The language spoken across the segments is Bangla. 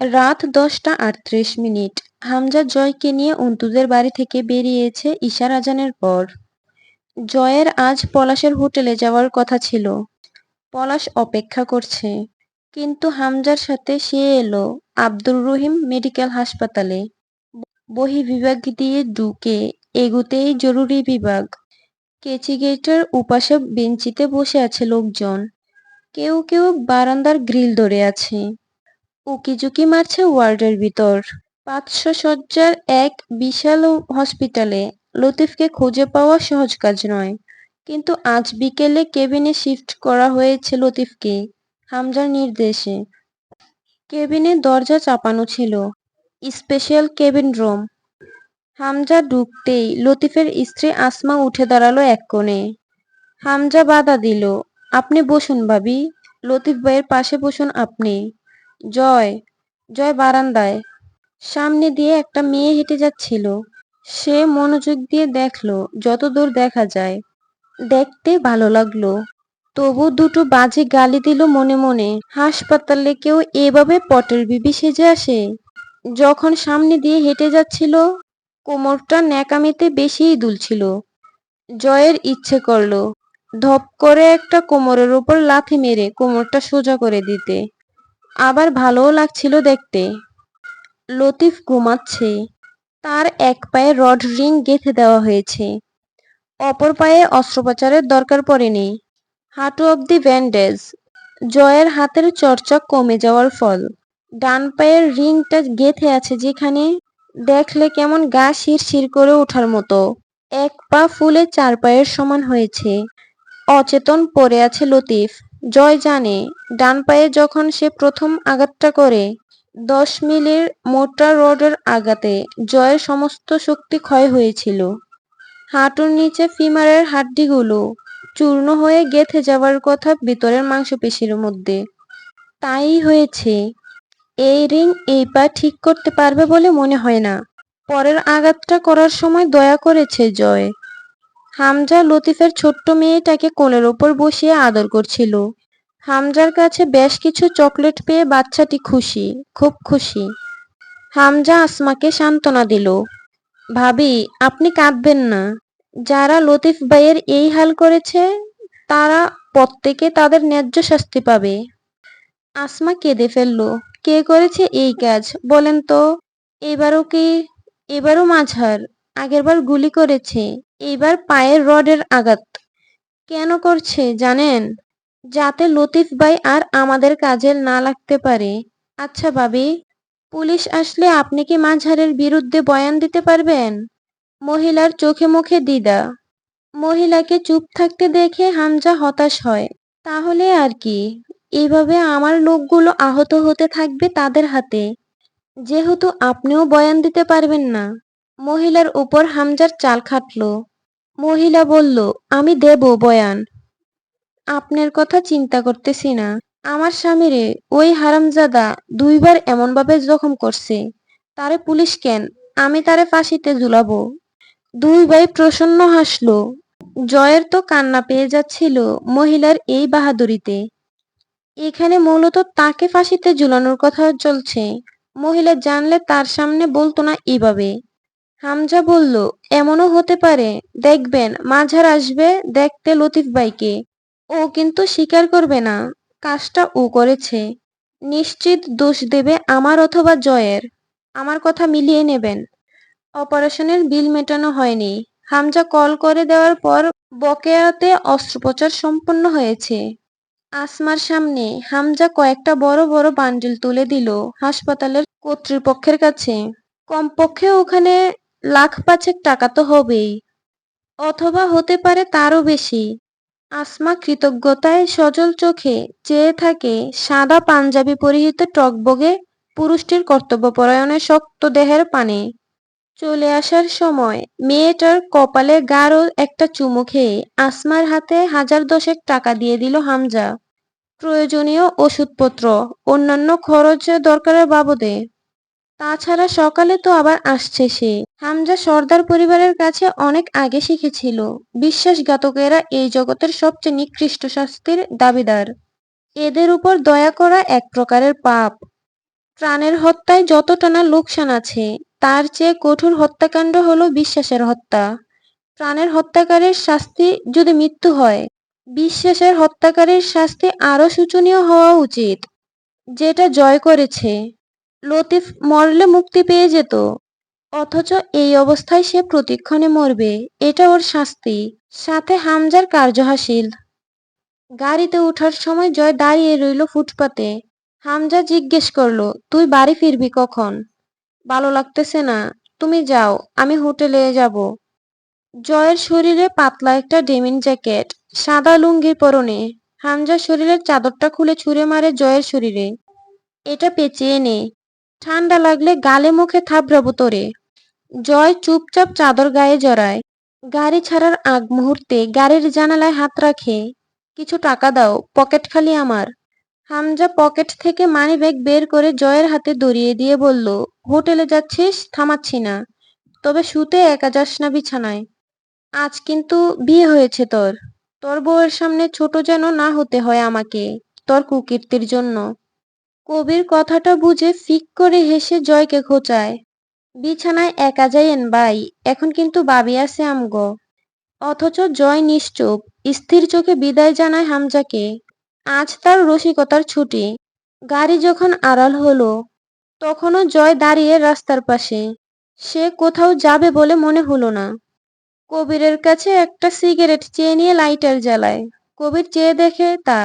রাত 10টা 38 মিনিট। হামজা জয়কে নিয়ে অন্তুদের বাড়ি থেকে বেরিয়েছে ঈশার আজানের পর। জয়ের আজ পলাশের হোটেলে যাওয়ার কথা ছিল। পলাশ অপেক্ষা করছে, কিন্তু হামজার সাথে সে এলো আব্দুর রহিম মেডিকেল হাসপাতালে। বহির্বিভাগ দিয়ে ঢুকে এগুতেই জরুরি বিভাগ। কেচি গেটের উপাসে বেঞ্চিতে বসে আছে লোকজন। কেউ কেউ বারান্দার গ্রিল ধরে আছে। উকিঝুঁকি মারছে ওয়ার্ডের ভিতর। 500 শয্যার এক বিশাল হসপিটালে লতিফকে খুঁজে পাওয়া সহজ কাজ নয়। কিন্তু আজ বিকেলে কেবিনে শিফট করা হয়েছে লতিফকে, হামজার নির্দেশে। কেবিনে দরজা চাপানো ছিল, স্পেশাল কেবিন রুম। হামজা ঢুকতেই লতিফের স্ত্রী আসমা উঠে দাঁড়ালো এক কোণে। হামজা বাধা দিল, আপনি বসুন ভাবি, লতিফ ভাইয়ের পাশে বসুন আপনি। জয় জয় বারান্দায়। সামনে দিয়ে একটা মেয়ে হেঁটে যাচ্ছিল। সে মনোযোগ দিয়ে দেখলো যতদূর দেখা যায়। দেখতে ভালো লাগলো, তবু দুটো বাজে গালি দিল মনে মনে। হাসপাতালে কেউ এভাবে পটের বিবি সেজে আসে? যখন সামনে দিয়ে হেঁটে যাচ্ছিল, কোমরটা ন্যাকামিতে বেশিই দুলছিল। জয়ের ইচ্ছে করলো ধপ করে একটা কোমরের উপর লাথি মেরে কোমরটা সোজা করে দিতে। আবার ভালোও লাগছিল দেখতে। লতিফ ঘুমাচ্ছে। তার এক পায়ে রড রিং গেঁথে দেওয়া হয়েছে, অপর পায়ে অস্ত্রোপচারের দরকার পড়েনি। হাঁটু অবধি ব্যান্ডেজ। জয়ের হাতের চর্চা কমে যাওয়ার ফল। ডান পায়ের রিংটা গেঁথে আছে যেখানে, দেখলে কেমন গা শিরশির করে ওঠার মতো। এক পা ফুলে 4 পায়ের সমান হয়েছে। অচেতন পড়ে আছে লতিফ। জয় জানে, ডান পায়ে যখন সে প্রথম আঘাতটা করে, 10 মিলির মোটা রডের আঘাতে জয়ের সমস্ত শক্তি ক্ষয় হয়েছিল। হাঁটুর নিচে ফিমারের হাড্ডিগুলো চূর্ণ হয়ে গেঁথে যাওয়ার কথা ভিতরের মাংসপেশির মধ্যে। তাই হয়েছে। এই রিং এই পা ঠিক করতে পারবে বলে মনে হয় না। পরের আঘাতটা করার সময় দয়া করেছে জয়। হামজা লতিফের ছোট্ট মেয়েটাকে কোলের ওপর বসিয়ে আদর করছিল। হামজার কাছে বেশ কিছু চকলেট পেয়ে বাচ্চাটি খুশি, খুব খুশি। হামজা আসমাকে সান্ত্বনা দিল, ভাবি আপনি কাঁদবেন না। যারা লতিফ ভাইয়ের এই হাল করেছে, তারা প্রত্যেকে তাদের ন্যায্য শাস্তি পাবে। আসমা কেঁদে ফেলল, কে করেছে এই কাজ বলেন তো? এবারও কি? এবারও মাঝার। আগেরবার গুলি করেছে, এইবার পায়ের রডের আঘাত। কেন করছে জানেন? যাতে লতিফ ভাই আর আমাদের কাজে না লাগতে পারে। আচ্ছা ভাবি, পুলিশ আসলে আপনি কি মাঝারের বিরুদ্ধে বয়ান দিতে পারবেন? মহিলার চোখে মুখে দ্বিধা। মহিলাকে চুপ থাকতে দেখে হামজা হতাশ হয়। তাহলে আর কি, এভাবে আমার লোকগুলো আহত হতে থাকবে তাদের হাতে। যেহেতু আপনিও বয়ান দিতে পারবেন না। মহিলার উপর হামজার চাল খাটল। মহিলা বলল, আমি দেব বয়ান। আপনার কথা চিন্তা করতেছি না। আমার স্বামীরে ওই হারামজাদা 2বার এমনভাবে জখম করছে, তারে পুলিশ কেন? আমি তারে ফাঁসিতে ঝুলাবো। দুই ভাই প্রসন্ন হাসল। জয়ের তো কান্না পেয়ে যাচ্ছিল মহিলার এই বাহাদুরিতে। এখানে মূলত তাকে ফাঁসিতে ঝুলানোর কথা চলছে। মহিলা জানলে তার সামনে বলতো না এভাবে। হামজা বলল, এমনও হতে পারে, দেখবেন মাঝার আসবে দেখতে লতিফ ভাইকে। ও কিন্তু স্বীকার করবে না কাজটা ও করেছে। নিশ্চিত দোষ দেবে আমার অথবা জয়ের। আমার কথা মিলিয়ে নেবেন। অপারেশনের বিল মেটানো হয়নি। হামজা কল করে দেওয়ার পর বকেয়াতে অস্ত্রোপচার সম্পন্ন হয়েছে। আসমার সামনে হামজা কয়েকটা বড় বড় বান্ডিল তুলে দিল হাসপাতালের কর্তৃপক্ষের কাছে। কমপক্ষে ওখানে লাখ 5 টাকা তো হবেই, অথবা হতে পারে তারও বেশি। আসমা কৃতজ্ঞতায় সজল চোখে চেয়ে থাকে সাদা পাঞ্জাবি পরিহিত টকবগে পুরুষটির কর্তব্যপরায়ণের শক্ত দেহের পানে। চলে আসার সময় মেয়েটার কপালে গাঢ় একটা চুমু খেয়ে আসমার হাতে 1000 টাকা দিয়ে দিল হামজা। প্রয়োজনীয় ওষুধপত্র, অন্যান্য খরচ দরকারের বাবদে। তাছাড়া সকালে তো আবার আসছে সে। হামজা সর্দার পরিবারের কাছে অনেক আগে শিখেছিল, বিশ্বাসঘাতকেরা এই জগতের সবচেয়ে নিকৃষ্ট শাস্তির দাবিদার। এদের উপর দয়া করা এক প্রকারের পাপ। প্রাণের হত্যায় যতটা না লোকসান আছে, তার চেয়ে কঠোর হত্যাকাণ্ড হলো বিশ্বাসের হত্যা। প্রাণের হত্যাকারীর শাস্তি যদি মৃত্যু হয়, বিশ্বাসের হত্যাকারীর শাস্তি আরো শোচনীয় হওয়া উচিত। যেটা জয় করেছে। লতিফ মরলে মুক্তি পেয়ে যেত, অথচ এই অবস্থায় সে প্রতিক্ষণে মরবে, এটা ওর শাস্তি। সাথে হামজার কার্যহাসিল। গাড়িতে ওঠার সময় জয় দাঁড়িয়ে রইল ফুটপাতে। হামজা জিজ্ঞেস করলো, তুই বাড়ি ফিরবি কখন? ভালো লাগতেছে না, তুমি যাও, আমি হোটেলে যাব। জয়ের শরীরে পাতলা একটা ডেনিম জ্যাকেট, সাদা লুঙ্গির পরনে। হামজার শরীরের চাদরটা খুলে ছুঁড়ে মারে জয়ের শরীরে। এটা পেঁচিয়ে নে, ঠান্ডা লাগলে গালে মুখে থাবড়াবো তোরে। জয় চুপচাপ চাদর গায়ে জড়ায়। গাড়ি ছাড়ার আগ মুহূর্তে গাড়ির জানালায় হাত রাখে। কিছু টাকা দাও, পকেট খালি আমার। হামজা পকেট থেকে মানিব্যাগ বের করে জয়ের হাতে ধরিয়ে দিয়ে বলল, হোটেলে যাচ্ছিস? থামাচ্ছি না, তবে শুতে একা যাস না বিছানায়। আজ কিন্তু বিয়ে হয়েছে তোর। তোর বউয়ের সামনে ছোট যেন না হতে হয় আমাকে, তোর কুকীর্তির জন্য। কবির কথাটা বুঝে ফিক করে হেসে জয়কে খোঁচায়। বিছানায় একা যাইয়েন ভাই, এখন কিন্তু বাবি আছে আমগো। অথচ জয় নিশ্চুপ, স্থির চোখে বিদায় জানায় হামজাকে। আজ তার রসিকতার ছুটি। গাড়ি যখন আড়াল হলো, তখনও জয় দাঁড়িয়ে রাস্তার পাশে। সে কোথাও যাবে বলে মনে হলো না। কবিরের কাছে একটা সিগারেট চেয়ে নিয়ে লাইটার জ্বালায়। কবির চেয়ে দেখে তা।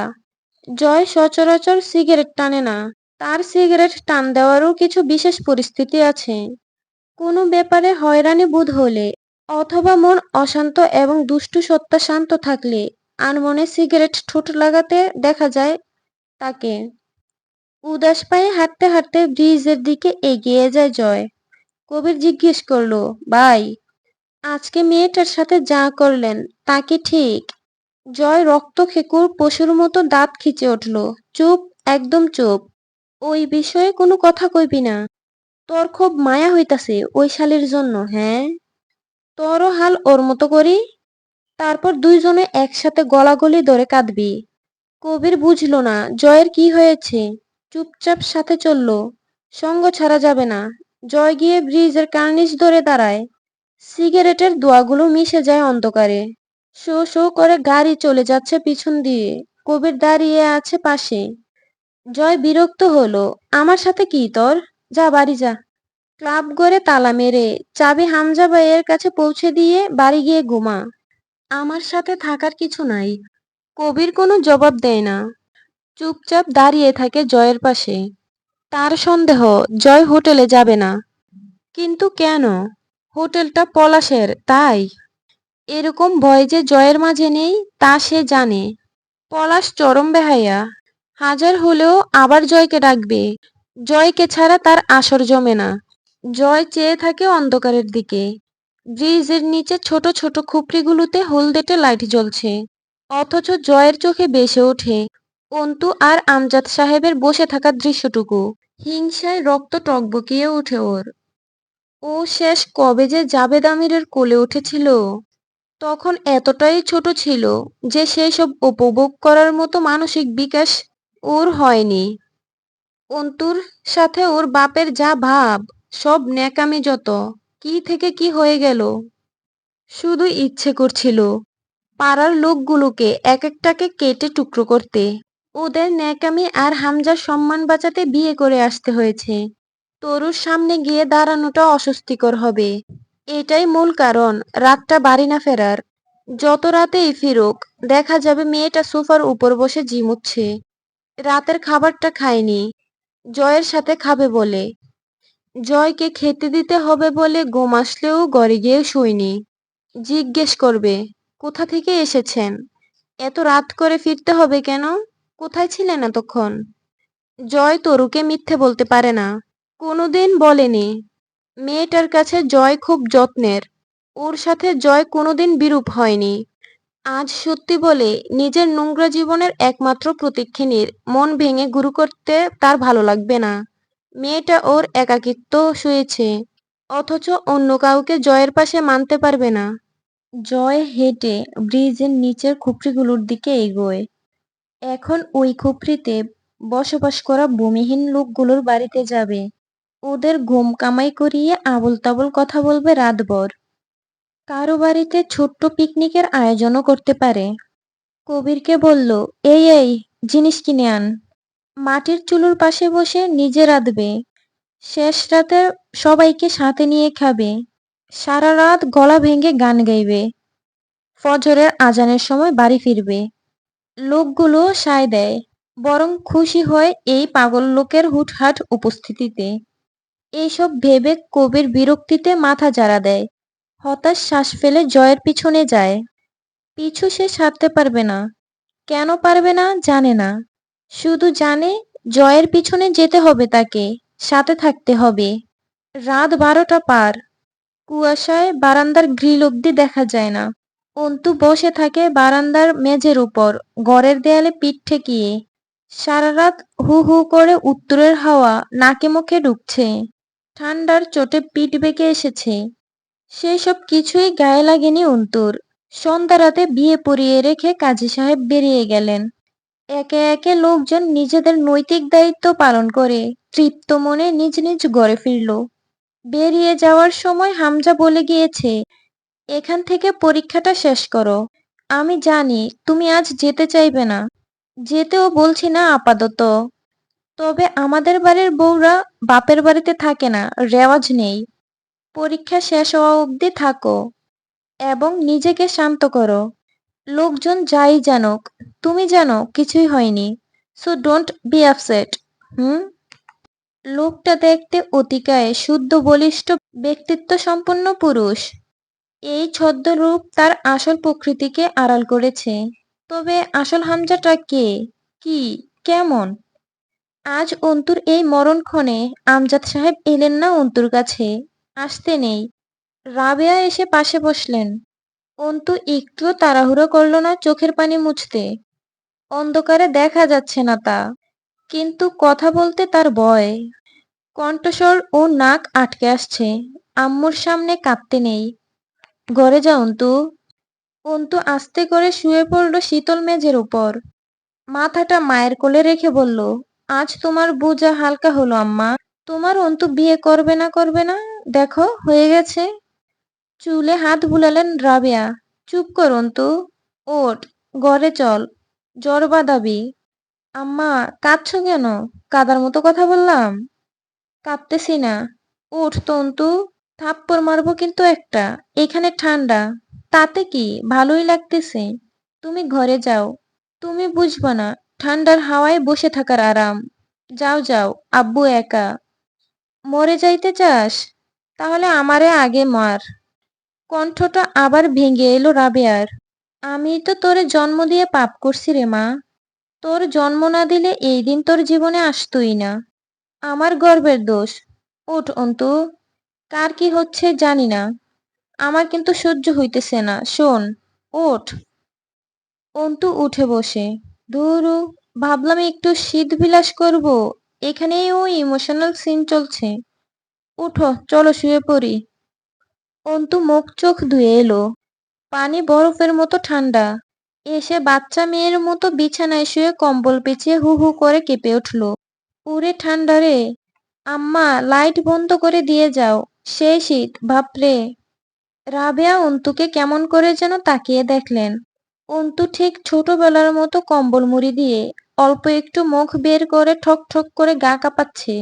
জয় সচরাচর সিগারেট টানে না। তার সিগারেট টান দেওয়ারও কিছু বিশেষ পরিস্থিতি আছে। কোনো ব্যাপারে হয়রানি বোধ হলে, অথবা মন অশান্ত এবং দুষ্টু সত্তা শান্ত থাকলে আনমনে সিগারেট ঠোঁট লাগাতে দেখা যায় তাকে। উদাস পায়ে হাঁটতে হাঁটতে ব্রিজের দিকে এগিয়ে যায় জয়। কবির জিজ্ঞেস করলো, ভাই, আজকে মেয়েটার সাথে যা করলেন তা কি ঠিক? জয় রক্তখেকুর পশুর মতো দাঁত খিচে উঠল। চুপ, একদম চুপ। ওই বিষয়ে কোনো কথা কইবি না। তোর খুব মায়া হইতাছে ওই শালির জন্য, হ্যাঁ? তোরও হাল ওর মতো করি, তারপর দুইজনে একসাথে গলাগলি ধরে কাঁদবি। কবির বুঝল না জয়ের কি হয়েছে। চুপচাপ সাথে চলল। সঙ্গ ছাড়া যাবে না। জয় গিয়ে ব্রিজের কার্নিশ ধরে দাঁড়ায়। সিগারেটের ধোঁয়াগুলো মিশে যায় অন্ধকারে। শো শো করে গাড়ি চলে যাচ্ছে পিছন দিয়ে। কবির দাঁড়িয়ে আছে পাশে। জয় বিরক্ত হলো, আমার সাথে কি তোর? যা বাড়ি যা। ক্লাব ঘরে তালা মেরে চাবি হামজা ভাইয়ের কাছে পৌঁছে দিয়ে বাড়ি গিয়ে ঘুমা। আমার সাথে থাকার কিছু নাই। কবির কোনো জবাব দেয় না। চুপচাপ দাঁড়িয়ে থাকে জয়ের পাশে। তার সন্দেহ জয় হোটেলে যাবে না। কিন্তু কেন? হোটেলটা পলাশের, তাই। এরকম ভয় যে জয়ের মাঝে নেই তা সে জানে। পলাশ চরম বেহায়া। হাজার হলেও আবার জয়কে ডাকবে। জয়কে ছাড়া তার আসর জমে না। জয় চেয়ে থাকে অন্ধকারের দিকে। ব্রিজের নিচে ছোট ছোট খুপড়িগুলোতে হলদেটে লাইট জ্বলছে। অথচ জয়ের চোখে ভেসে ওঠে অন্তু আর আমজাদ সাহেবের বসে থাকার দৃশ্যটুকু। হিংসায় রক্ত টকবকিয়ে ওঠে ওর। ও শেষ কবে যে জাবেদ আমিরের কোলে উঠেছিল, তখন এতটাই ছোট ছিল যে সেই সব উপভোগ করার মতো মানসিক বিকাশ ওর হয়নি। অন্তুর সাথে ওর বাপের যা ভাব, সব ন্যাকামি যত, কি থেকে কি হয়ে গেল। শুধু ইচ্ছে করছিল পাড়ার লোকগুলোকে এক একটাকে কেটে টুকরো করতে। ওদের ন্যাকামি আর হামজার সম্মান বাঁচাতে বিয়ে করে আসতে হয়েছে। তরুর সামনে গিয়ে দাঁড়ানোটা অস্বস্তিকর হবে, এটাই মূল কারণ রাতটা বাড়ি না ফেরার। যত রাতেই ফিরুক, দেখা যাবে মেয়েটা সোফার উপর বসে ঝিমুচ্ছে। রাতের খাবারটা খায়নি, জয়ের সাথে খাবে বলে। জয়কে খেতে দিতে হবে বলে ঘুম আসলেও ঘরে গিয়ে শুইনি। জিজ্ঞেস করবে, কোথা থেকে এসেছেন? এত রাত করে ফিরতে হবে কেন? কোথায় ছিলেন এতক্ষণ? জয় তরুকে মিথ্যে বলতে পারে না, কোনোদিন বলেনি। মেয়েটার কাছে জয় খুব যত্নের। ওর সাথে জয় কোনোদিন বিরূপ হয়নি। আজ সত্যি বলে নিজের নোংরা জীবনের একমাত্র প্রতিক্ষিণীর মন ভেঙে গুরু করতে তার ভালো লাগবে না। মেয়েটা ওর একাকিত্ব শুয়েছে, অথচ অন্য কাউকে জয়ের পাশে মানতে পারবে না। জয় হেঁটে ব্রিজের নিচের খুপড়িগুলোর দিকে এগোয়। এখন ওই খুপড়িতে বসবাস করা ভূমিহীন লোকগুলোর বাড়িতে যাবে, ওদের ঘুম কামাই করিয়ে আবোল তাবোল কথা বলবে রাতভর। কারো বাড়িতে ছোট্ট পিকনিকের আয়োজনও করতে পারে। কবিরকে বলল, এই এই জিনিস কিনে আন। মাটির চুলোর পাশে বসে নিজে রাঁধবে, শেষ রাতে সবাইকে সাথে নিয়ে খাবে, সারা রাত গলা ভেঙে গান গাইবে, ফজরের আজানের সময় বাড়ি ফিরবে। লোকগুলো সায় দেয়, বরং খুশি হয় এই পাগল লোকের হুটহাট উপস্থিতিতে। এইসব ভেবে কবির বিরক্তিতে মাথা ঝাড়া দেয়, হতাশ শ্বাস ফেলে জয়ের পিছনে যায়। পিছু সে ছাড়তে পারবে না। কেন পারবে না জানে না, শুধু জানে জয়ের পিছনে যেতে হবে তাকে, সাথে থাকতে হবে। রাত 12টা পার, কুয়াশায় বারান্দার গ্রিল অব্দি দেখা যায় না। অন্তু বসে থাকে বারান্দার মেঝের উপর, ঘরের দেয়ালে পিঠ ঠেকিয়ে। সারা রাত হু হু করে উত্তরের হাওয়া নাকে মুখে ঢুকছে, ঠান্ডার চোটে পিঠ বেঁকে এসেছে। সেই সব কিছুই গায়ে লাগেনি অন্তুর। সন্ধ্যা রাতে বিয়ে পড়িয়ে রেখে কাজী সাহেব বেরিয়ে গেলেন। একে একে লোকজন নিজেদের নৈতিক দায়িত্ব পালন করে তৃপ্ত মনে নিজ নিজ ঘরে ফিরল। বেরিয়ে যাওয়ার সময় হামজা বলে গিয়েছে, এখান থেকে পরীক্ষাটা শেষ করো। আমি জানি তুমি আজ যেতে চাইবে না, যেতেও বলছি না আপাতত। তবে আমাদের বাড়ির বউরা বাপের বাড়িতে থাকে না, রেওয়াজ নেই। পরীক্ষা শেষ হওয়া অবধি থাকো এবং নিজেকে শান্ত করো। লোকজন যাই জানুক, তুমি জানো কিছুই হয়নি। So don't be upset. হুম। লোকটা দেখতে অতিকায় শুদ্ধ বলিষ্ঠ ব্যক্তিত্ব সম্পন্ন পুরুষ। এই ছদ্মরূপ তার আসল প্রকৃতিকে আড়াল করেছে। তবে আসল হামজাটা কে, কি, কেমন? আজ অন্তুর এই মরণক্ষণে আমজাদ সাহেব এলেন না অন্তুর কাছে, আসতে নেই। রাবেয়া এসে পাশে বসলেন। অন্তু একটুও তাড়াহুড়ো করল না চোখের পানি মুছতে। অন্ধকারে দেখা যাচ্ছে না তা, কিন্তু কথা বলতে তার ভয়। কণ্ঠস্বর ও নাক আটকে আসছে। আম্মুর সামনে কাঁদতে নেই। ঘরে যা অন্তু। অন্তু আস্তে করে শুয়ে পড়ল শীতল মেঝের উপর। মাথাটা মায়ের কোলে রেখে বলল, আজ তোমার বোঝা হালকা হলো আম্মা। তোমার অন্তু বিয়ে করবে না করবে না, দেখো হয়ে গেছে। চুলে হাত বুলালেন রাবেয়া। চুপ কর অন্তু, ওঠ, ঘরে চল, জ্বর বাঁধাবি। আম্মা, কাঁদছো কেন? কাদার মতো কথা বললাম? কাঁদতেছি না। উঠ তো অন্তু, থাপ্পড় মারবো কিন্তু একটা। এখানে ঠান্ডা। তাতে কি, ভালোই লাগতেছে। তুমি ঘরে যাও। তুমি বুঝবা না ঠান্ডার হাওয়ায় বসে থাকার আরাম। যাও যাও, আব্বু একা। মরে যাইতে চাস? তাহলে আমারে আগে মার। কণ্ঠটা আবার ভেঙে এলো রাবেয়ার। আমি তো তোরে জন্ম দিয়ে পাপ করছি রে মা। তোর জন্ম না দিলে এই দিন তোর জীবনে আসতোই না। আমার গর্বের দোষ। ওঠ অন্তু, কার কি হচ্ছে জানি না, আমার কিন্তু সহ্য হইতেছে না, শোন, ওঠ। অন্তু উঠে বসে। ধুরু, ভাবলাম একটু শীত বিলাস করব, এখানেই ও ইমোশনাল সিন চলছে। উঠো, চলো শুয়ে পড়ি। অন্তু মুখ চোখ ধুয়ে এলো। পানি বরফের মতো ঠান্ডা। এসে বাচ্চা মেয়ের মতো বিছানায় শুয়ে কম্বল পেঁচিয়ে হু হু করে কেঁপে উঠল। ওরে ঠান্ডা রে। আম্মা, লাইট বন্ধ করে দিয়ে যাও, সেই শীত, বাপরে। রাবেয়া অন্তুকে কেমন করে যেন তাকিয়ে দেখলেন। অন্তু ঠিক ছোটবেলার মতো কম্বল মুড়ি দিয়ে অল্প একটু মুখ বের করে ঠক ঠক করে গা কাঁপাচ্ছে।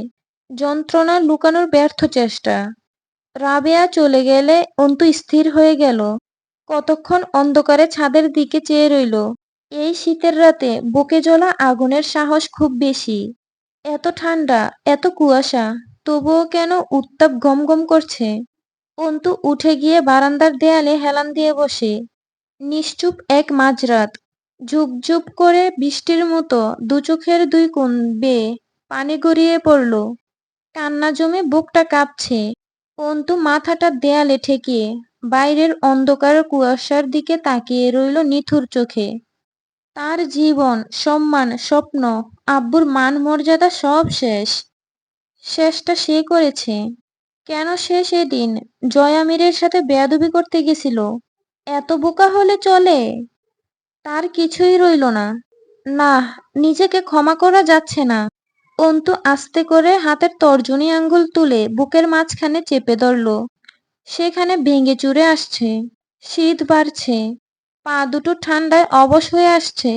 যন্ত্রণা লুকানোর ব্যর্থ চেষ্টা। রাবেয়া চলে গেলে অন্তু স্থির হয়ে গেল। কতক্ষণ অন্ধকারে ছাদের দিকে চেয়ে রইল। এই শীতের রাতে বুকে জ্বলা আগুনের সাহস খুব বেশি। এত ঠান্ডা, এত কুয়াশা, তবুও কেন উত্তাপ গম গম করছে। অন্তু উঠে গিয়ে বারান্দার দেয়ালে হেলান দিয়ে বসে। নিশ্চুপ এক মাঝরাত। ঝুপঝুপ করে বৃষ্টির মতো দু চোখের দুই কোণ বেয়ে পানি গড়িয়ে পড়ল। কান্না জমে বুকটা কাঁপছে। অন্তু মাথাটা দেয়ালে ঠেকিয়ে বাইরের অন্ধকার কুয়াশার দিকে তাকিয়ে রইল নিথুর চোখে। তার জীবন, সম্মান, স্বপ্ন, আব্বুর মান মর্যাদা সব শেষ। শেষটা সে করেছে। কেন সে সেদিন জয় আমিরের সাথে বেয়াদবি করতে গেছিল? এত বোকা হলে চলে? তার কিছুই রইল না। না, নিজেকে ক্ষমা করা যাচ্ছে না। অন্তু আস্তে করে হাতের তর্জনী আঙ্গুল তুলে বুকের মাঝখানে চেপে ধরল। সেখানে ভেঙে চুরে আসছে। শীত বাড়ছে। পা দুটো ঠান্ডায় অবশ হয়ে আসছে।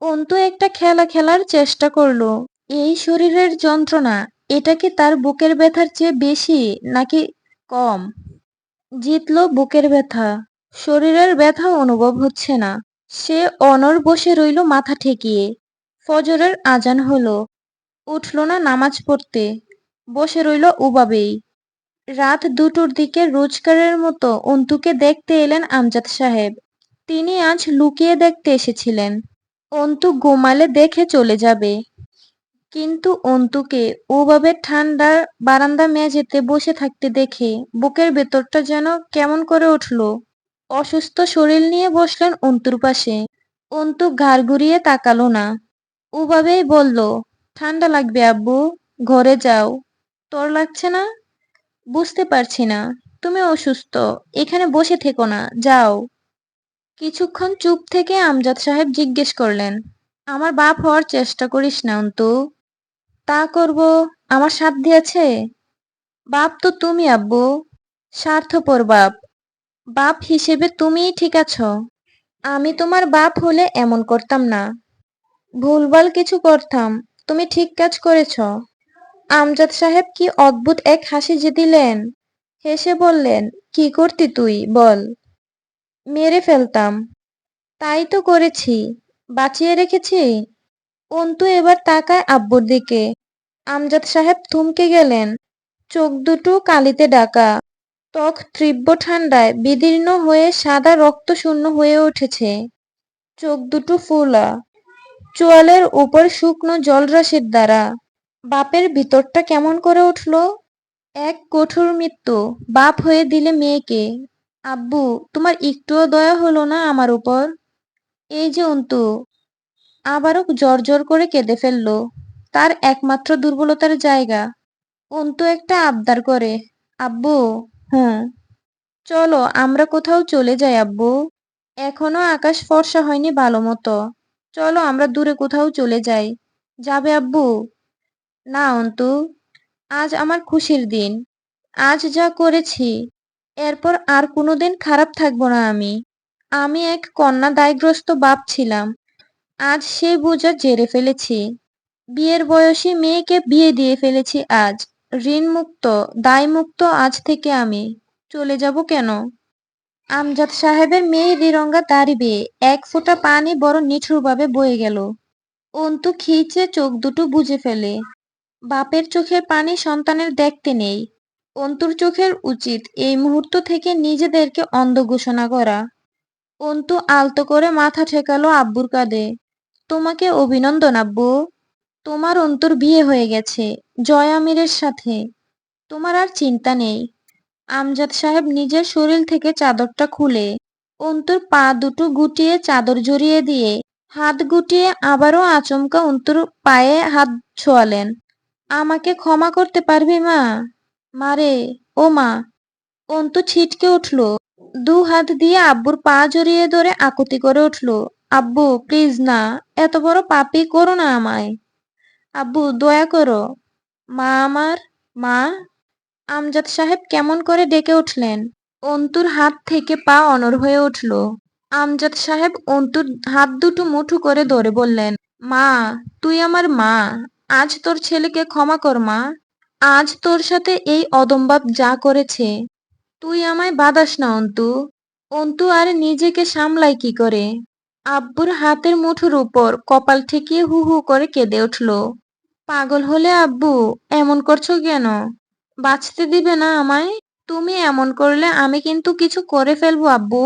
অন্তু একটা খেলা খেলার চেষ্টা করলো। এই শরীরের যন্ত্রণা, এটা কি তার বুকের ব্যথার চেয়ে বেশি নাকি কম? জিতলো বুকের ব্যথা। শরীরের ব্যথা অনুভব হচ্ছে না। সে অনড় বসে রইল মাথা ঠেকিয়ে। ফজরের আজান হলো। উঠল না নামাজ পড়তে। বসে রইল ওভাবেই। রাত 2টোর দিকে রোজকারের মতো অন্তুকে দেখতে এলেন আমজাদ সাহেব। তিনি আজ লুকিয়ে দেখতে এসেছিলেন। অন্তু ঘুমালে দেখে চলে যাবে। কিন্তু অন্তুকে ওভাবে ঠান্ডার বারান্দা মেঝেতে বসে থাকতে দেখে বুকের ভেতরটা যেন কেমন করে উঠল। অসুস্থ শরীর নিয়ে বসলেন অন্তুর পাশে। অন্তু ঘাড় ঘুরিয়ে তাকালো না। ওভাবেই বলল, ঠান্ডা লাগবে আব্বু, ঘরে যাও। তোর লাগছে না? বুঝতে পারছি না। তুমি অসুস্থ, এখানে বসে থেকো না, যাও। কিছুক্ষণ চুপ থেকে আমজাদ সাহেব জিজ্ঞেস করলেন, আমার বাপ হওয়ার চেষ্টা করিস না অন্তু। তা করব, আমার সাধ্য আছে? বাপ তো তুমি আব্বু। স্বার্থপর বাপ। বাপ হিসেবে তুমিই ঠিক আছো। আমি তোমার বাপ হলে এমন করতাম না। ভুলভাল কিছু করতাম। তুমি ঠিক কাজ করেছ। আমজাদ সাহেব কি অদ্ভুত এক হাসি যে দিলেন। হেসে বললেন, কি করতি তুই বল? মেরে ফেলতাম। তাই তো করেছি। বাঁচিয়ে রেখেছি। অন্তু এবার তাকায় আব্বুর দিকে। আমজাদ সাহেব থমকে গেলেন। চোখ দুটো কালিতে ঢাকা। ত্বক তীব্র ঠান্ডায় বিদীর্ণ হয়ে সাদা রক্তশূন্য হয়ে উঠেছে। চোখ দুটো ফোলা। চোয়ালের উপর শুকনো জলরাশির দ্বারা। বাপের ভিতরটা কেমন করে উঠল। এক কঠোর মৃত্যু বাপ হয়ে দিলে মেয়েকে। আব্বু, তোমার একটুও দয়া হলো না আমার উপর? এই যে অন্তু আবারও জড় করে কেঁদে ফেলল। তার একমাত্র দুর্বলতার জায়গা। অন্তু একটা আবদার করে, আব্বু। হুম। চলো আমরা কোথাও চলে যাই আব্বু। এখনো আকাশ ফর্সা হয়নি ভালো মতো। চলো আমরা দূরে কোথাও চলে যাই। যাবে আব্বু? না অন্তু, আজ আমার খুশির দিন। আজ যা করেছি, এরপর আর কোনোদিন খারাপ থাকবো না আমি। আমি এক কন্যা দায়গ্রস্ত বাপ ছিলাম। আজ সেই বোঝা ঝেড়ে ফেলেছি। বিয়ের বয়সী মেয়েকে বিয়ে দিয়ে ফেলেছি আজ। ঋণমুক্ত, দায়মুক্ত আজ থেকে আমি। চলে যাব কেন? আমজাদ সাহেবের মেহেদি রঙা দাড়ি বেয়ে এক ফোঁটা পানি বড় নিঠুরভাবে বয়ে গেল। অন্তু খিঁচে চোখ দুটো বুজে ফেলে। বাপের চোখের পানি সন্তানের দেখতে নেই। অন্তুর চোখের উচিত এই মুহূর্ত থেকে নিজেদেরকে অন্ধ ঘোষণা করা। অন্তু আলতো করে মাথা ঠেকালো আব্বুর কাঁধে। তোমাকে অভিনন্দন আব্বু। তোমার অন্তুর বিয়ে হয়ে গেছে জয় আমিরের সাথে। তোমার আর চিন্তা নেই। আমজাদ সাহেব নিজের শরীর থেকে চাদরটা খুলে অন্তুর পা দুটো গুটিয়ে চাদর জড়িয়ে দিয়ে হাত গুটিয়ে আবারও আচমকা অন্তুর পায়ে হাত ছোঁয়ালেন। আমাকে ক্ষমা করতে পারবি মা? মারে, ও মা। অন্তু ছিটকে উঠল। দু হাত দিয়ে আব্বুর পা জড়িয়ে ধরে আকুতি করে উঠল, আব্বু প্লিজ না, এত বড় পাপী করো না আমায়। আব্বু দয়া করো। মা আমার, মা। আমজাদ সাহেব কেমন করে ডেকে উঠলেন। অন্তুর হাত থেকে পা অনড় হয়ে উঠল। আমজাদ সাহেব অন্তুর হাত দুটো মুঠো করে ধরে বললেন, মা, তুই আমার মা। আজ তোর ছেলেকে ক্ষমা কর মা। আজ তোর সাথে এই অদম্বাব যা করেছে, তুই আমায় বাদাস না অন্তু। অন্তু আর নিজেকে সামলায় কি করে। আব্বুর হাতের মুঠোর উপর কপাল ঠেকিয়ে হু হু করে কেঁদে উঠল। পাগল হলে আব্বু, এমন করছো কেন? বাঁচতে দিবে না আমায়? তুমি এমন করলে আমি কিন্তু কিছু করে ফেলবো আব্বু।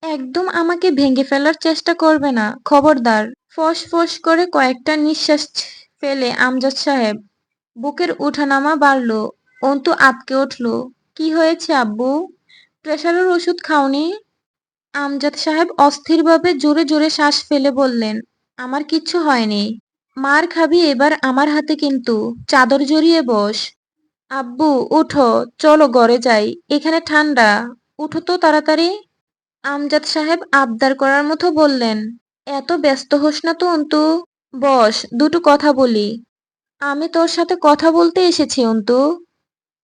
একদম আমাকে ভেঙে ফেলার চেষ্টা করবে না, খবরদার। ফস ফস করে কয়েকটা নিঃশ্বাস ফেলে আমজাদ সাহেব বুকের উঠানামা বাড়ল। অন্তু আঁতকে উঠল। কি হয়েছে আব্বু? প্রেসারের ওষুধ খাওনি? আমজাদ সাহেব অস্থিরভাবে জোরে জোরে শ্বাস ফেলে বললেন, আমার কিচ্ছু হয়নি। মার খাবি এবার আমার হাতে কিন্তু। চাদর জড়িয়ে বস। আব্বু উঠো, চলো ঘরে যাই, এখানে ঠান্ডা। উঠো তো তাড়াতাড়ি। আমজাদ সাহেব আবদার করার মতো বললেন। এত ব্যস্ত হোস না তো অন্তু। বস, দুটো কথা বলি। আমি তোর সাথে কথা বলতে এসেছি অন্তু।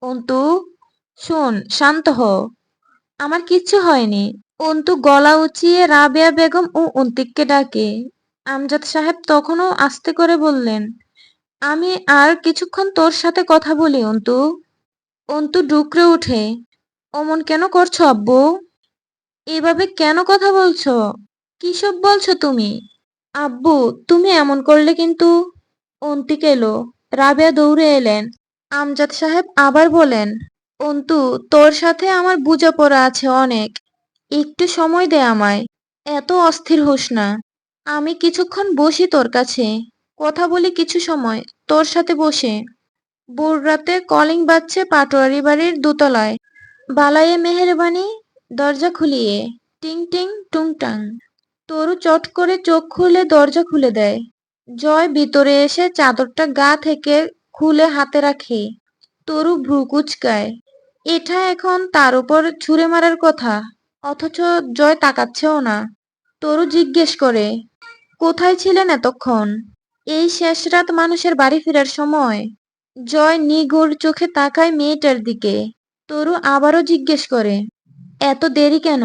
অন্তু, শোন, শান্ত হ। আমার কিচ্ছু হয়নি। অন্তু গলা উঁচিয়ে রাবেয়া বেগম ও অন্তিককে ডাকে। আমজাদ সাহেব তখনও আস্তে করে বললেন, আমি আর কিছুক্ষণ তোর সাথে কথা বলি অন্তু। অন্তু ডুকরে উঠে, অমন কেন করছো আব্বু? এভাবে কেন কথা বলছো? কিসব বলছো তুমি? আব্বু, তুমি এমন করলে কিন্তু। অন্তিক এলো। রাবেয়া দৌড়ে এলেন। আমজাদ সাহেব আবার বলেন, অন্তু, তোর সাথে আমার বোঝাপড়া আছে অনেক। একটু সময় দে আমায়। এত অস্থির হোস না। আমি কিছুক্ষণ বসি তোর কাছে। কথা বলি কিছু সময় তোর সাথে বসে। ভোর রাতে কলিং বাজছে পাটোয়ারি বাড়ির দোতলায়। বালায়ে মেহেরবানি, দরজা খুলিয়ে। টিং টিং টুংটাং। তরু চট করে চোখ খুলে দরজা খুলে দেয়। জয় ভিতরে এসে চাদরটা গা থেকে খুলে হাতে রাখে। তরু ভ্রু কুঁচকায়। এটা এখন তার উপর ছুঁড়ে মারার কথা, অথচ জয় তাকাচ্ছেও না। তরু জিজ্ঞেস করে, কোথায় ছিলেন এতক্ষণ? এই শেষ রাত মানুষের বাড়ি ফেরার সময়। জয় নিগূঢ় চোখে তাকায় মেয়েটার দিকে। তরু আবারও জিজ্ঞেস করে, এত দেরি কেন?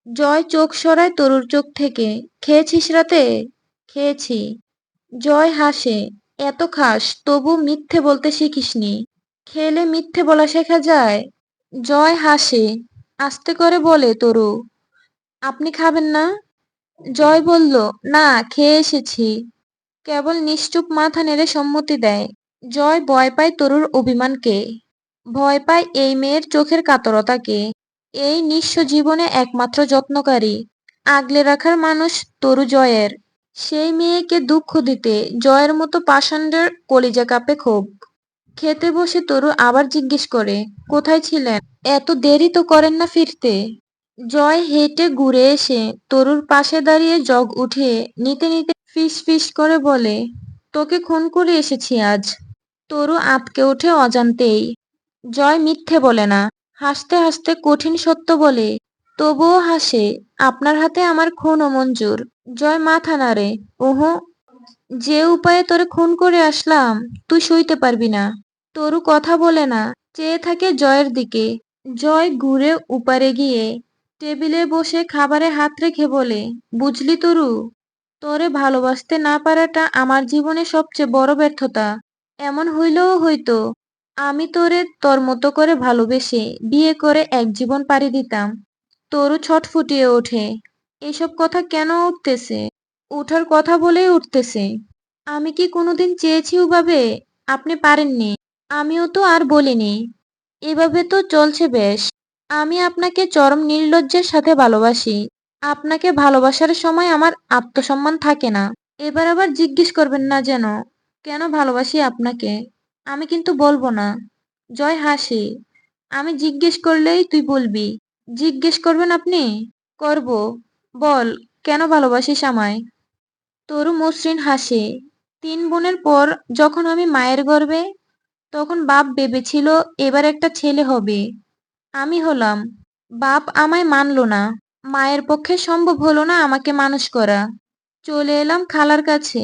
জয় চোখ সরায় তরুর চোখ থেকে। খেয়েছিস রাতে? খেয়েছি। জয় হাসে। এত খাস, তবু মিথ্যে বলতে শিখিসনি। খেলে মিথ্যে বলা শেখা যায়? জয় হাসে। আস্তে করে বলে তরু, আপনি খাবেন না? জয় বলল, না, খেয়ে এসেছি। কেবল নিশ্চুপ মাথা নেড়ে সম্মতি দেয়। জয় ভয় পায় তরুর অভিমানকে। ভয় পায় এই মেয়ের চোখের কাতরতাকে। এই নিঃস্ব জীবনে একমাত্র যত্নকারী, আগলে রাখার মানুষ তরু জয়ের। সেই মেয়েকে দুঃখ দিতে জয়ের মতো পাষাণ্ডের কলিজা কাঁপে ক্ষোভ। খেতে বসে তরু আবার জিজ্ঞেস করে, কোথায় ছিলেন? এত দেরি তো করেন না ফিরতে? জয় হেঁটে ঘুরে এসে তরুর পাশে দাঁড়িয়ে জগ উঠে নিতে নিতে ফিস ফিস করে বলে, তোকে খুন করে এসেছি আজ। তরু আঁতকে ওঠে অজান্তেই। জয় মিথ্যে বলে না, হাসতে হাসতে কঠিন সত্য বলে। তবুও হাসে, আপনার হাতে আমার খুনও মঞ্জুর। জয় মাথা নাড়ে, ওহো, যে উপায়ে তোরে খুন করে আসলাম, তুই সইতে পারবি না। তরু কথা বলে না, চেয়ে থাকে জয়ের দিকে। জয় ঘুরে উপারে গিয়ে টেবিলে বসে খাবারে হাত রেখে বলে, বুঝলি তরু, তোরে ভালোবাসতে না পারাটা আমার জীবনে সবচেয়ে বড় ব্যর্থতা। এমন হইলেও হইতো, আমি তোরে তোর মতো করে ভালোবেসে বিয়ে করে এক জীবন পাড়ি দিতাম। তরু ছটফটিয়ে ওঠে। এসব কথা কেন উঠতেছে? ওঠার কথা বলেই উঠতেছে। আমি কি কোনোদিন চেয়েছি ওভাবে? আপনি পারেননি। আমিও তো আর বলিনি। এভাবে তো চলছে বেশ। আমি আপনাকে চরম নির্লজ্জের সাথে ভালোবাসি। আপনাকে ভালোবাসার সময় আমার আত্মসম্মান থাকে না। এবার আবার জিজ্ঞেস করবেন না যেন কেন ভালোবাসি আপনাকে। আমি কিন্তু বলবো না। জয় হাসি। আমি জিজ্ঞেস করলেই তুই বলবি। জিজ্ঞেস করবেন আপনি? করব। বল, কেন ভালোবাসিস আমায়? তরু মসৃণ হাসে। 3 বোনের পর যখন আমি মায়ের গর্ভে, তখন বাপ ভেবেছিল এবার একটা ছেলে হবে। আমি হলাম। বাপ আমায় মানল না। মায়ের পক্ষে সম্ভব হলো না আমাকে মানুষ করা। চলে এলাম খালার কাছে।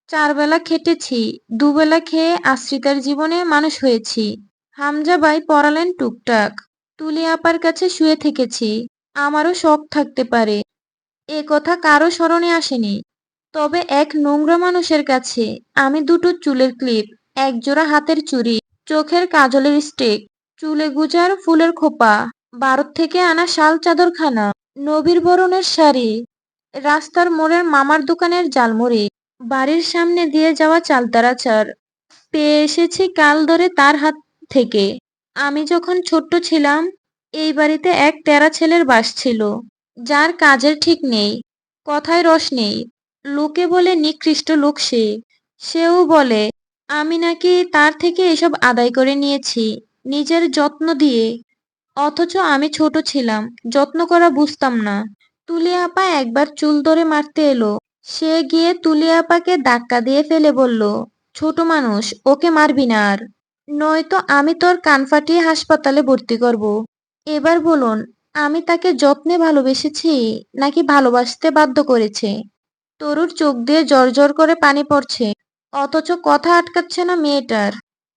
4 বেলা খেটেছি, দুবেলা খেয়ে আশ্রিতার জীবনে মানুষ হয়েছি। হামজা ভাই পড়ালেন টুকটাক। তুলি আপার কাছে শুয়ে থেকেছি। আমারও শখ থাকতে পারে, এ কথা কারো স্মরণে আসেনি। তবে এক নোংরা মানুষের কাছে আমি দুটো চুলের ক্লিপ, একজোড়া হাতের চুড়ি, চোখের কাজলের স্টিক, চুলে গুজার ফুলের খোপা, ভারত থেকে আনা শাল চাদরখানা, নবীর বরণের শাড়ি, রাস্তার মোড়ের মামার দোকানের ঝালমুড়ি, বাড়ির সামনে দিয়ে যাওয়া চালতার আচার পেয়ে এসেছি কাল ধরে তার হাত থেকে। আমি যখন ছোট্ট ছিলাম, এই বাড়িতে এক তেরা ছেলের বাস ছিল, যার কাজের ঠিক নেই, কথায় রস নেই। লোকে বলে নিকৃষ্ট লোক সে। সেও বলে আমি নাকি তার থেকে এসব আদায় করে নিয়েছি নিজের যত্ন দিয়ে। অথচ আমি ছোট ছিলাম, যত্ন করা বুঝতাম না। তুলি আপা একবার চুল ধরে মারতে এলো। সে গিয়ে তুলি আপাকে ধাক্কা দিয়ে ফেলে বলল, ছোট মানুষ, ওকে মারবি না আর, নয়তো আমি তোর কান ফাটিয়ে হাসপাতালে ভর্তি করব। এবার বলুন, আমি তাকে যত্নে ভালোবেসেছি নাকি ভালোবাসতে বাধ্য করেছে? তরুর চোখ দিয়ে জ্বর করে পানি পড়ছে, অথচ কথা আটকাচ্ছে না মেয়েটার।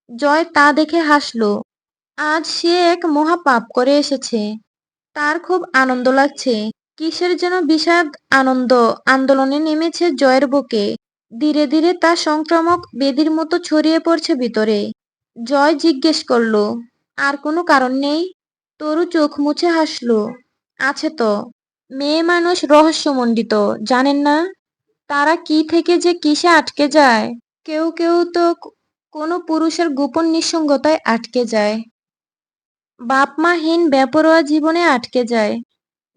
জয় তা দেখে হাসল। আজ সে এক মহা পাপ করে এসেছে। তার খুব আনন্দ লাগছে। কিসের যেন বিষাদ আনন্দ আন্দোলনে নেমেছে জয়ের বুকে। ধীরে ধীরে তা সংক্রামক ব্যাধির মতো ছড়িয়ে পড়ছে ভিতরে। জয় জিজ্ঞেস করল, আর কোনো কারণ নেই? তরু চোখ মুছে হাসল। আছে তো। মেয়ে মানুষ রহস্যমণ্ডিত, জানেন না? তারা কি থেকে যে কিসে আটকে যায়। কেউ কেউ তো কোনো পুরুষের গোপন নিঃসঙ্গতায় আটকে যায়। বাপ মাহীন বেপরোয়া জীবনে আটকে যায়,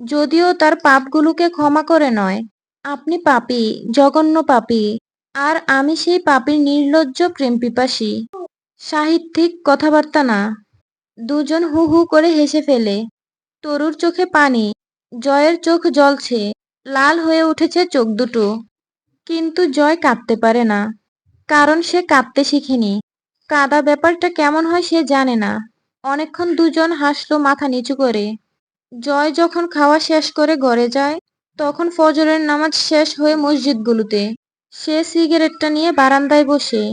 যদিও তার পাপগুলোকে ক্ষমা করে নয়। আপনি পাপী, জঘন্য পাপী। আর আমি সেই পাপীর নির্লজ্জ প্রেমপিপাসী। সাহিত্যিক কথাবার্তা না। দুজন হু হু করে হেসে ফেলে। তরুর চোখে পানি, জয়ের চোখ জ্বলছে, লাল হয়ে উঠেছে চোখ দুটো। কিন্তু জয় কাঁদতে পারে না, কারণ সে কাঁদতে শিখেনি। কাঁদা ব্যাপারটা কেমন হয় সে জানে না। অনেকক্ষণ দুজন হাসলো মাথা নিচু করে। জয় যখন খাওয়া শেষ করে ঘরে যায়, তখন ফজরের নামাজ শেষ হয়ে মসজিদগুলোতে। সে সিগারেটটা নিয়ে বারান্দায় বসে।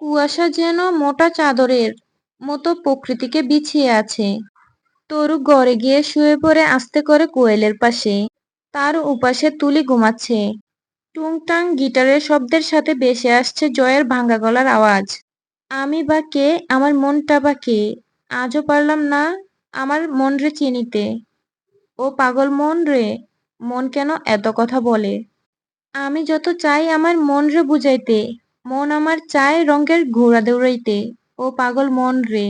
কুয়াশা যেন মোটা চাদরের মতো প্রকৃতিকে বিছিয়ে আছে। তরু ঘরে গিয়ে শুয়ে পড়ে আস্তে করে কোয়েলের পাশে। তার উপাসে তুলি ঘুমাচ্ছে। টুংটাং গিটারের শব্দের সাথে ভেসে আসছে জয়ের ভাঙা গলার আওয়াজ। আমি বা কে, আমার মনটা বা কে, আজও পারলাম না আমার মন রে চিনিতে। ও পাগল মন রে, মন কেন এত কথা বলে? আমি যত চাই আমার মন রে বুঝাইতে, মন আমার চায় রঙের ঘোড়া দৌড়াইতে। ও পাগল মন রে।